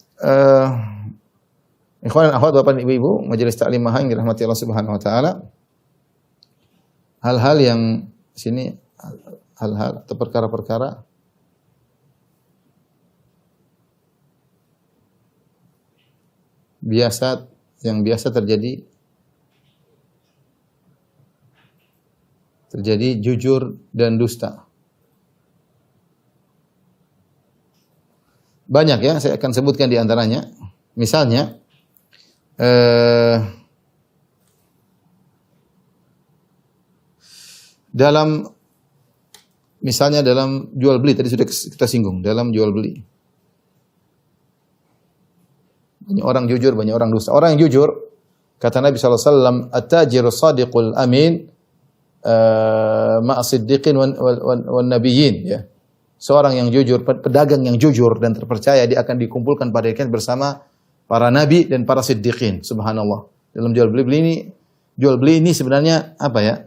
ikhwan dan akhwat, bapak dan ibu-ibu, majelis taklim Maha yang dirahmati Allah Subhanahu wa taala. Hal-hal yang sini hal-hal atau perkara-perkara yang biasa terjadi jujur dan dusta. Banyak ya, saya akan sebutkan di antaranya. Misalnya dalam jual beli, tadi sudah kita singgung, dalam jual beli. Banyak orang jujur, banyak orang dusta. Orang yang jujur, kata Nabi sallallahu alaihi wasallam, at-tajiru shadiqul amin ma'as-siddiqin wan nabiyyin, ya. Seorang yang jujur, pedagang yang jujur dan terpercaya, dia akan dikumpulkan pada akhirnya bersama para nabi dan para siddiqin. Subhanallah. Dalam jual beli ini sebenarnya apa ya?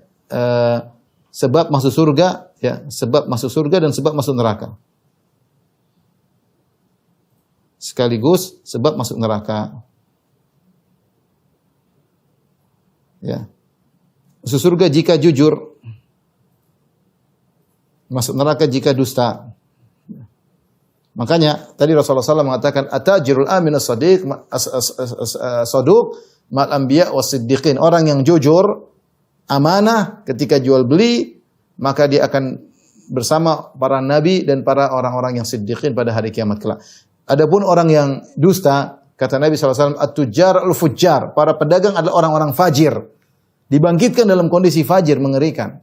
Sebab masuk surga, ya, sebab masuk surga dan sebab masuk neraka. Sekaligus sebab masuk neraka. Ya. Masuk surga jika jujur, masuk neraka jika dusta. Makanya tadi Rasulullah SAW mengatakan atajirul amin as-sadiq saduq mal anbiya was-siddiqin. Orang yang jujur, amanah ketika jual beli, maka dia akan bersama para nabi dan para orang-orang yang siddiqin pada hari kiamat kelak. Adapun orang yang dusta, kata Nabi SAW, at-tujjar al-fujjar, para pedagang adalah orang-orang fajir. Dibangkitkan dalam kondisi fajir, mengerikan.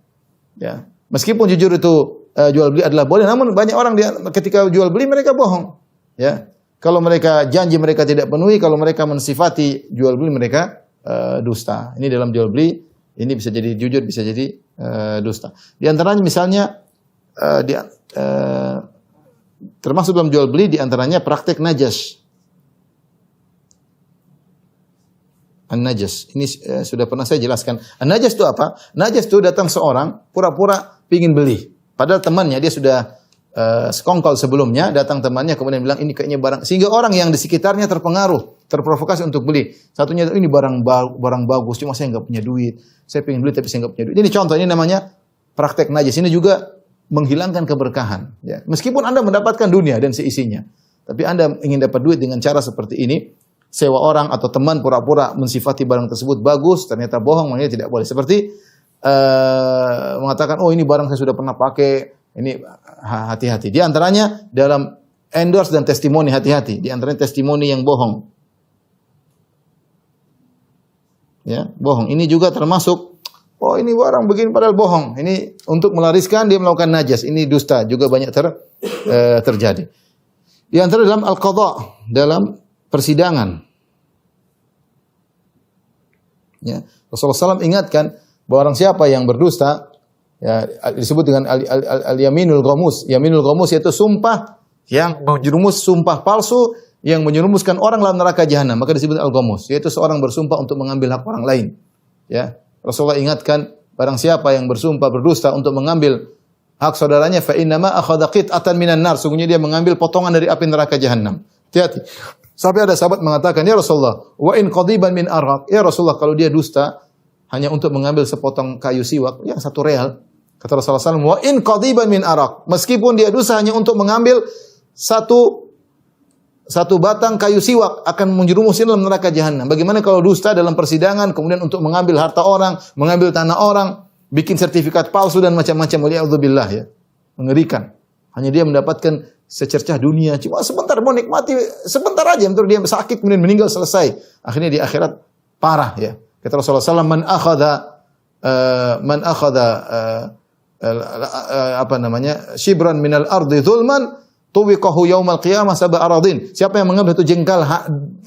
Ya. Meskipun jujur itu jual beli adalah boleh, namun banyak orang ketika jual beli mereka bohong. Ya. Kalau mereka janji mereka tidak penuhi, kalau mereka mensifati jual beli mereka dusta. Ini dalam jual beli, ini bisa jadi jujur, bisa jadi dusta. Di antaranya misalnya termasuk dalam jual beli, di antaranya praktek najas. An-najas. Ini sudah pernah saya jelaskan. An-najas itu apa? Najas itu datang seorang pura-pura pingin beli. Padahal temannya dia sudah sekongkol sebelumnya, datang temannya kemudian bilang ini kayaknya barang, sehingga orang yang di sekitarnya terpengaruh, terprovokasi untuk beli. Satunya ini barang bagus, cuma saya enggak punya duit. Saya pengen beli tapi saya enggak punya duit. Ini contoh, ini namanya praktek najas. Ini juga menghilangkan keberkahan. Ya. Meskipun Anda mendapatkan dunia dan seisinya, tapi Anda ingin dapat duit dengan cara seperti ini, sewa orang atau teman pura-pura mensifati barang tersebut bagus, ternyata bohong, makanya tidak boleh. Seperti mengatakan, oh ini barang saya sudah pernah pakai, ini hati-hati. Di antaranya dalam endorse dan testimoni, hati-hati. Di antaranya testimoni yang bohong. Ya, bohong. Ini juga termasuk Oh ini orang begini padahal bohong. Ini untuk melariskan dia melakukan najas. Ini dusta juga banyak terjadi. Di antara dalam al-qadha, dalam persidangan. Ya, Rasulullah SAW ingatkan bahwa orang siapa yang berdusta, ya, disebut dengan al-yaminul ghamus. Yaminul ghamus yaitu sumpah yang menjerumus, sumpah palsu yang menyerumuskan orang dalam neraka jahanam. Maka disebut al-ghamus, yaitu seorang bersumpah untuk mengambil hak orang lain. Ya, Rasulullah ingatkan barang siapa yang bersumpah berdusta untuk mengambil hak saudaranya, fa innama akhadha qit'atan minan nar, sungguhnya dia mengambil potongan dari api neraka jahanam. Hati-hati. Sampai ada sahabat mengatakan, "Ya Rasulullah, wa in qadiban min araq." Ya Rasulullah, kalau dia dusta hanya untuk mengambil sepotong kayu siwak, yang 1 real. Kata Rasulullah SAW, "Wa in qadiban min araq." Meskipun dia dusta hanya untuk mengambil satu batang kayu siwak, akan menjerumuskan dalam neraka jahanam. Bagaimana kalau dusta dalam persidangan, kemudian untuk mengambil harta orang, mengambil tanah orang, bikin sertifikat palsu dan macam-macam. Waliyadzubillah, ya. Mengerikan. Hanya dia mendapatkan secercah dunia, cuma sebentar mau nikmati, sebentar aja, bentar dia sakit kemudian meninggal, selesai. Akhirnya di akhirat parah, ya. Kata Rasulullah SAW, man akhadha shibran minal ardi zulman tuwiqahu yaumal qiyamah sab'a aradin. Siapa yang mengambil satu jengkal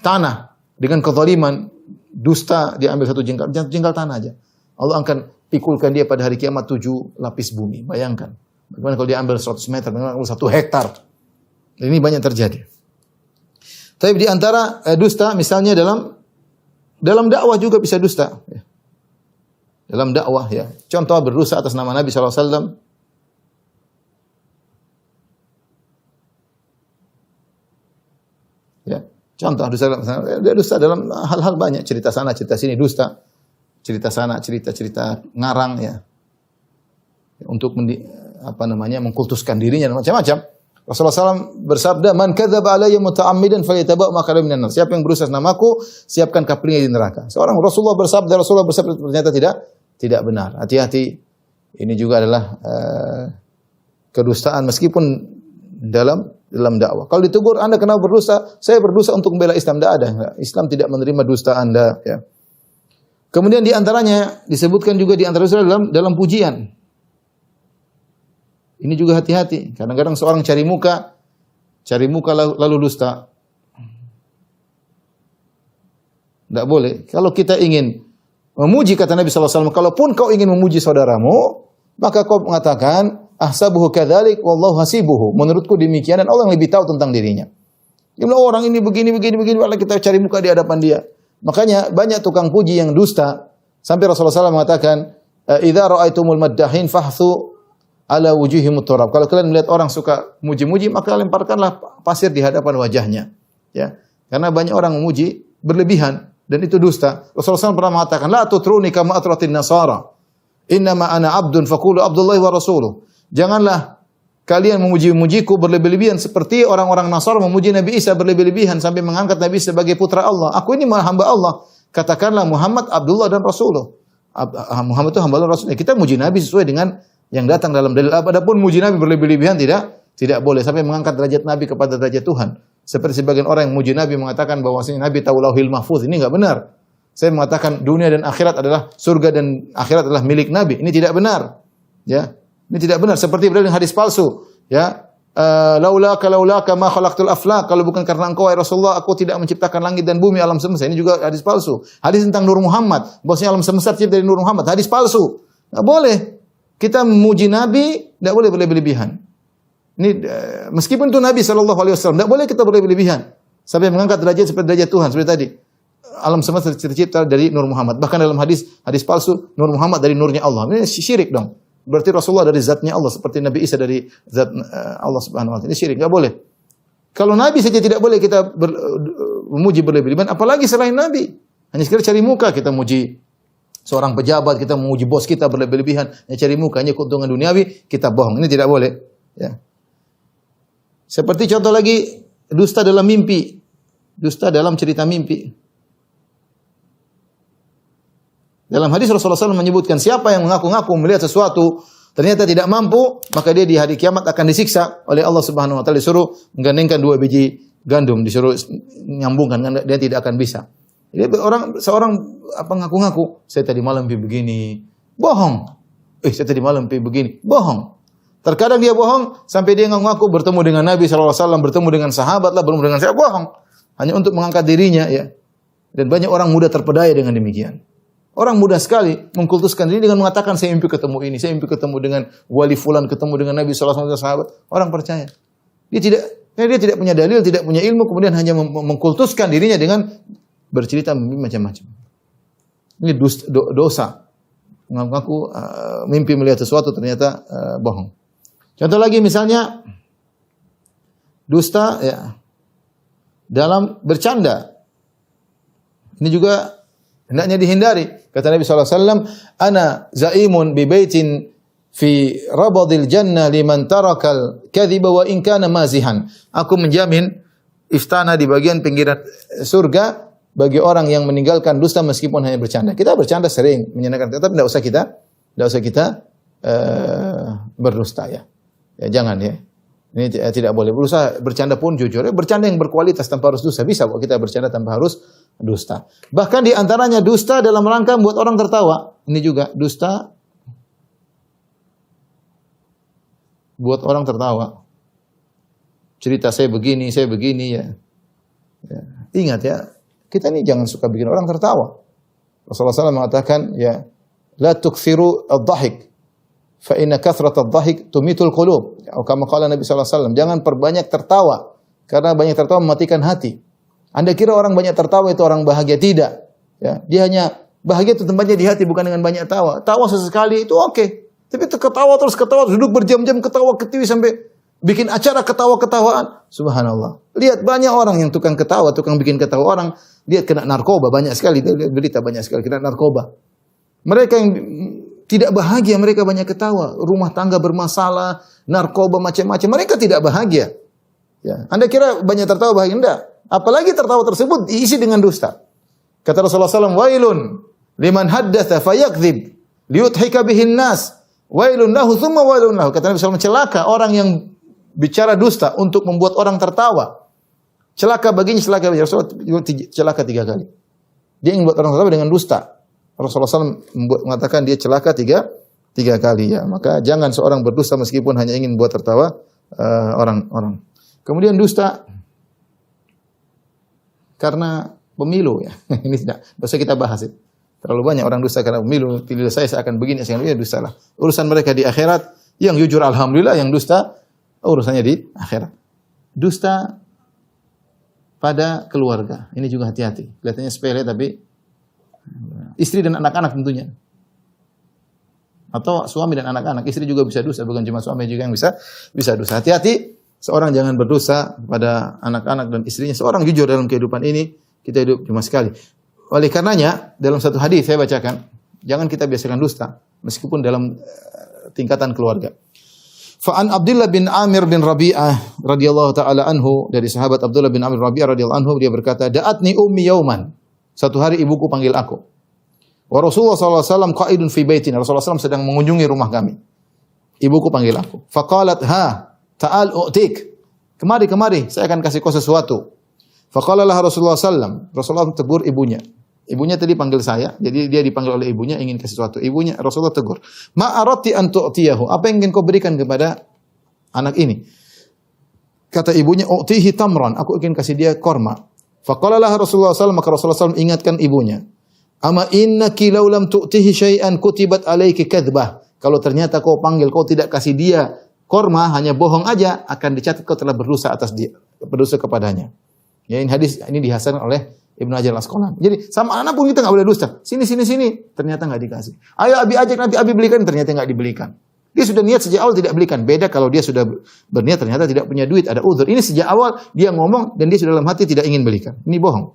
tanah dengan kezaliman, dusta, dia ambil satu jengkal tanah aja, Allah akan pikulkan dia pada hari kiamat 7 lapis bumi. Bayangkan. Bagaimana kalau dia ambil 100 meter, bagaimana kalau 1 hektar. Ini banyak terjadi. Tapi di antara dusta, misalnya dalam dakwah juga bisa dusta. Ya. Dalam dakwah, ya. Contoh berdusta atas nama Nabi SAW. Ya. Contoh dusta dalam hal-hal banyak. Cerita sana, cerita sini, dusta. Cerita sana, cerita ngarang, ya. Untuk mengkultuskan dirinya dan macam-macam. Rasulullah SAW bersabda, "Man kadzaba alayya muta'ammidan falyatabawa maq'adahu minan nar." Siapa yang berusaha namaku, siapkan kaplingnya di neraka. Rasulullah bersabda ternyata tidak benar. Hati-hati. Ini juga adalah kedustaan meskipun dalam dakwah. Kalau ditegur, Anda kenapa berdusta? Saya berdusta untuk membela Islam. Tidak ada. Islam tidak menerima dusta Anda, ya. Kemudian di antaranya disebutkan juga di antara dalam pujian. Ini juga hati-hati. Kadang-kadang seorang cari muka lalu dusta. Tidak boleh. Kalau kita ingin memuji, kata Nabi SAW, kalaupun kau ingin memuji saudaramu, maka kau mengatakan, ahsabuhu kadzalik wallahu hasibuhu. Menurutku demikian dan Allah yang lebih tahu tentang dirinya. Dia bilang, orang ini begini, malah kita cari muka di hadapan dia. Makanya banyak tukang puji yang dusta. Sampai Rasulullah SAW mengatakan, idza ra'aitumul maddahin fahthu ala wujuhihim turab. Kalau kalian melihat orang suka muji-muji, maka lemparkanlah pasir di hadapan wajahnya. Ya. Karena banyak orang memuji berlebihan dan itu dusta. Rasulullah SAW pernah mengatakan, la tutruni kama atratin nasara. Innama ana abdun faqulu abdullahi wa rasuluh. Janganlah kalian memuji-mujiku berlebih-lebihan seperti orang-orang Nasara memuji Nabi Isa berlebih-lebihan sampai mengangkat Nabi Isa sebagai putra Allah. Aku ini hamba Allah. Katakanlah Muhammad Abdullah dan Rasulullah. Muhammad itu hamba Allah Rasulullah. Kita muji Nabi sesuai dengan yang datang dalam dalil. Adapun muji Nabi berlebih-lebihan tidak boleh sampai mengangkat derajat Nabi kepada derajat Tuhan. Seperti sebagian orang yang muji Nabi mengatakan bahwasanya Nabi tahu lauhil mahfuz. Ini enggak benar. Saya mengatakan dunia dan akhirat adalah surga dan akhirat adalah milik Nabi. Ini tidak benar. Ya. Ini tidak benar. Seperti berdalil hadis palsu. Ya. Laulaka ma khalaqtul aflaq. Kalau bukan karena engkau, ya Rasulullah, aku tidak menciptakan langit dan bumi, alam semesta. Ini juga hadis palsu. Hadis tentang Nur Muhammad. Bahwasanya alam semesta tercipta dari Nur Muhammad. Hadis palsu. Enggak boleh. Kita memuji Nabi, tidak boleh berlebih-lebihan. Ini meskipun itu Nabi SAW, tidak boleh kita berlebih-lebihan sampai mengangkat derajat seperti derajat Tuhan. Seperti tadi, alam semesta tercipta dari Nur Muhammad. Bahkan dalam hadis palsu, Nur Muhammad dari nurnya Allah. Ini syirik dong. Berarti Rasulullah dari zatnya Allah, seperti Nabi Isa dari zat Allah Subhanahu Wa Taala. Ini syirik, tidak boleh. Kalau Nabi saja tidak boleh kita memuji berlebih-lebihan, apalagi selain Nabi. Hanya sekedar cari muka kita muji seorang pejabat, kita memuji bos kita berlebih-lebihan, hanya cari muka, hanya keuntungan duniawi, kita bohong. Ini tidak boleh. Ya. Seperti contoh lagi, dusta dalam mimpi. Dusta dalam cerita mimpi. Dalam hadis Rasulullah SAW menyebutkan, siapa yang mengaku-ngaku melihat sesuatu, ternyata tidak mampu, maka dia di hari kiamat akan disiksa oleh Allah Subhanahu Wa Taala. Disuruh menggandengkan 2 biji gandum, disuruh nyambungkan, dia tidak akan bisa. Jadi seorang ngaku-ngaku, saya tadi malam begini. bohong. Saya tadi malam pergi begini, bohong. Terkadang dia bohong sampai dia ngaku bertemu dengan Nabi SAW, bertemu dengan sahabat lah, bertemu dengan saya, bohong. Hanya untuk mengangkat dirinya, ya. Dan banyak orang muda terpedaya dengan demikian. Orang mudah sekali mengkultuskan diri dengan mengatakan saya mimpi ketemu ini, saya mimpi ketemu dengan wali fulan, ketemu dengan Nabi SAW dan sahabat. Orang percaya. Dia tidak punya dalil, tidak punya ilmu, kemudian hanya mengkultuskan dirinya dengan bercerita mimpi macam-macam. Ini dosa. Mengaku mimpi melihat sesuatu ternyata bohong. Contoh lagi misalnya dusta ya dalam bercanda. Ini juga hendaknya dihindari. Kata Nabi SAW, "Ana zaimun bi baitin fi rabadil jannah liman tarakal kadhiba wa in kana mazihan." Aku menjamin istana di bagian pinggiran surga bagi orang yang meninggalkan dusta meskipun hanya bercanda. Kita bercanda sering menyenangkan, tapi tidak usah kita berdusta ya. Ya jangan ya. Ini tidak boleh. Berusaha bercanda pun jujur. Bercanda yang berkualitas tanpa harus dusta. Bisa kok kita bercanda tanpa harus dusta. Bahkan di antaranya dusta dalam rangka membuat orang tertawa. Ini juga dusta buat orang tertawa. Cerita saya begini ya. Ingat ya, kita ini jangan suka bikin orang tertawa. Rasulullah SAW mengatakan ya, la tukthiru ad-dhahik. Fa inna kathrat ad-dhahik tumitul qulub. Atau kama qala Nabi sallallahu alaihi wasallam, jangan perbanyak tertawa karena banyak tertawa mematikan hati. Anda kira orang banyak tertawa itu orang bahagia? Tidak. Ya, dia hanya bahagia itu tempatnya di hati, bukan dengan banyak tawa. Tawa sesekali itu oke. Tapi itu ketawa terus duduk berjam-jam ketawa ketiwi sampai bikin acara ketawa-ketawaan. Subhanallah. Lihat banyak orang yang tukang ketawa, tukang bikin ketawa orang, dia kena narkoba banyak sekali, berita banyak sekali kena narkoba. Mereka yang tidak bahagia, mereka banyak ketawa. Rumah tangga bermasalah, narkoba macam-macam. Mereka tidak bahagia. Ya. Anda kira banyak tertawa bahagia? Tidak. Apalagi tertawa tersebut diisi dengan dusta. Kata Rasulullah SAW, wailun liman haddatha fayakdzib liyudhika bihin nas. Wailun lahu thumma wailun lahu. Kata Nabi SAW, celaka orang yang bicara dusta untuk membuat orang tertawa. Celaka baginya, celaka baginya. Rasulullah celaka 3 kali. Dia ingin membuat orang tertawa dengan dusta. Rasulullah SAW mengatakan dia celaka tiga kali ya. Maka jangan seorang berdusta meskipun hanya ingin buat tertawa orang-orang. Kemudian dusta karena pemilu ya. Ini tidak usah kita bahas itu. Terlalu banyak orang dusta karena pemilu. Pilih saya akan begini, saya akan begini, dusta lah. Urusan mereka di akhirat. Yang jujur alhamdulillah, yang dusta urusannya di akhirat. Dusta pada keluarga. Ini juga hati-hati. Kelihatannya sepele tapi istri dan anak-anak tentunya. Atau suami dan anak-anak. Istri juga bisa dosa, bukan cuma suami juga yang bisa dosa. Hati-hati, seorang jangan berdosa pada anak-anak dan istrinya. Seorang jujur dalam kehidupan ini, kita hidup cuma sekali. Oleh karenanya, dalam satu hadis saya bacakan, jangan kita biasakan dusta, meskipun dalam tingkatan keluarga. Fa'an Abdullah bin Amir bin Rabi'ah radhiyallahu taala anhu, dari sahabat Abdullah bin Amir bin Rabi'ah radhiyallahu anhu, dia berkata, "Da'atni ummi yauman." Satu hari ibuku panggil aku. Wa Rasulullah sallallahu alaihi wasallam qa'idun fi baitina. Rasulullah SAW sedang mengunjungi rumah kami. Ibuku panggil aku. Faqalat, "Ha, ta'al u'tik." Kemari, saya akan kasih kau sesuatu. Faqala laha Rasulullah sallallahu. Rasulullah tegur ibunya. Ibunya tadi panggil saya, jadi dia dipanggil oleh ibunya ingin kasih sesuatu. Ibunya Rasulullah tegur. "Ma aradti an tu'tiyahu?" Apa yang ingin kau berikan kepada anak ini? Kata ibunya, "U'tihi tamran." Aku ingin kasih dia korma. Faqala laha Rasulullah SAW, maka Rasulullah SAW ingatkan ibunya. "Ama innaki law lam tu'tihi syai'an kutibat alaiki kadzbah." Kalau ternyata kau panggil, kau tidak kasih dia korma, hanya bohong aja, akan dicatat kau telah berdosa atas dia, berdosa kepadanya. Ya, ini hadis ini dihasankan oleh Ibnu Hajar Al-Asqalani. Jadi sama anak pun kita enggak boleh dusta. Sini, ternyata enggak dikasih. Ayo Abi ajak nanti Abi belikan, ternyata enggak dibelikan. Dia sudah niat sejak awal tidak belikan. Beda kalau dia sudah berniat ternyata tidak punya duit, ada uzur. Ini sejak awal dia ngomong dan dia sudah dalam hati tidak ingin belikan. Ini bohong.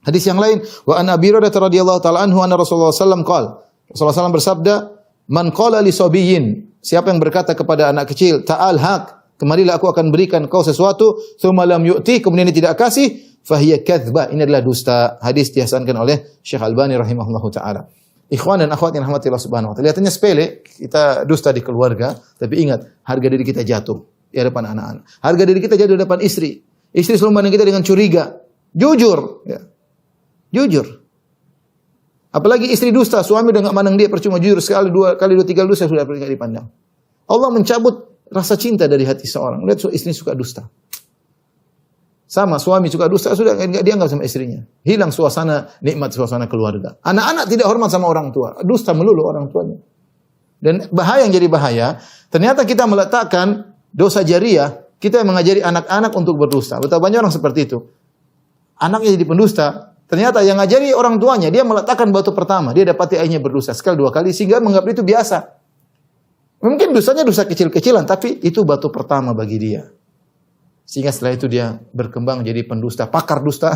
Hadis yang lain, wa an Abi Hurairah radhiyallahu taala anhu anna Rasulullah sallallahu alaihi wasallam qala. Rasulullah SAW bersabda, "Man qala li sabiyyin," siapa yang berkata kepada anak kecil, "Ta'al haq," kemarilah aku akan berikan kau sesuatu, "tsumma lam yu'ti," kemudian dia tidak kasih, fahiya kadzba, ini adalah dusta. Hadis dihasankan oleh Syekh Albani rahimahullahu taala. Ikhwan dan akhwat yang rahmati Allah Subhanahu wa taala. Kelihatannya sepele, kita dusta di keluarga, tapi ingat, harga diri kita jatuh di hadapan anak-anak. Harga diri kita jatuh di hadapan istri. Istri selalu memandang kita dengan curiga. Jujur, ya. Jujur. Apalagi istri dusta, suami udah enggak mandang dia, percuma jujur sekali, dua kali, dua tiga dusta sudah enggak dipandang. Allah mencabut rasa cinta dari hati seorang. Lihat istri suka dusta. Sama suami suka dusta, sudah enggak dianggap sama istrinya. Hilang suasana nikmat suasana keluarga. Anak-anak tidak hormat sama orang tua, dusta melulu orang tuanya. Dan bahaya yang jadi bahaya, ternyata kita meletakkan dosa jariah, kita yang mengajari anak-anak untuk berdusta. Betapa banyak orang seperti itu. Anaknya jadi pendusta, ternyata yang ngajari orang tuanya, dia meletakkan batu pertama, dia dapati ayahnya berdusta sekali dua kali sehingga menganggap itu biasa. Mungkin dosanya dosa kecil-kecilan, tapi itu batu pertama bagi dia. Sehingga setelah itu dia berkembang jadi pendusta, pakar dusta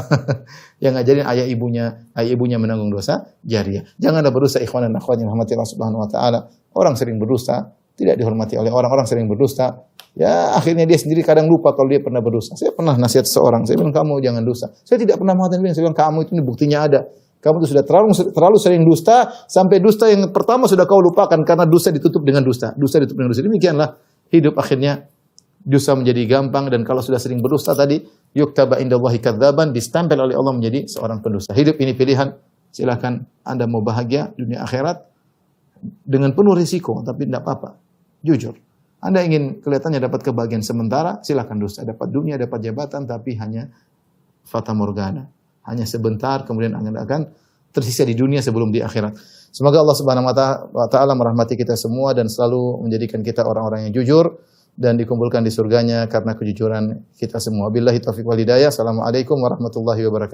yang ngajarin ayah ibunya menanggung dosa jariah. Janganlah berdusta ikhwan dan akhwat yang rahmati Allah Subhanahu wa taala. Orang sering berdusta tidak dihormati oleh orang sering berdusta. Ya, akhirnya dia sendiri kadang lupa kalau dia pernah berdusta. Saya pernah nasihat seseorang, saya bilang kamu jangan dusta. Saya tidak pernah mengatakan, saya bilang kamu itu buktinya ada. Kamu itu sudah terlalu sering dusta sampai dusta yang pertama sudah kau lupakan karena dusta ditutup dengan dusta. Dusta ditutup dengan dusta. Demikianlah hidup akhirnya dosa menjadi gampang, dan kalau sudah sering berdusta tadi yuktaba indallahi kadzaban, distempel oleh Allah menjadi seorang pendusta. Hidup ini pilihan. Silakan Anda mau bahagia dunia akhirat dengan penuh risiko, tapi tidak apa-apa. Jujur. Anda ingin kelihatannya dapat kebahagiaan sementara, silakan dusta. Dapat dunia, dapat jabatan, tapi hanya fata morgana. Hanya sebentar, kemudian Anda akan tersisa di dunia sebelum di akhirat. Semoga Allah Subhanahu wa taala merahmati kita semua dan selalu menjadikan kita orang-orang yang jujur dan dikumpulkan di surganya karena kejujuran kita semua. Billahi taufiq wal hidayah. Assalamualaikum warahmatullahi wabarakatuh.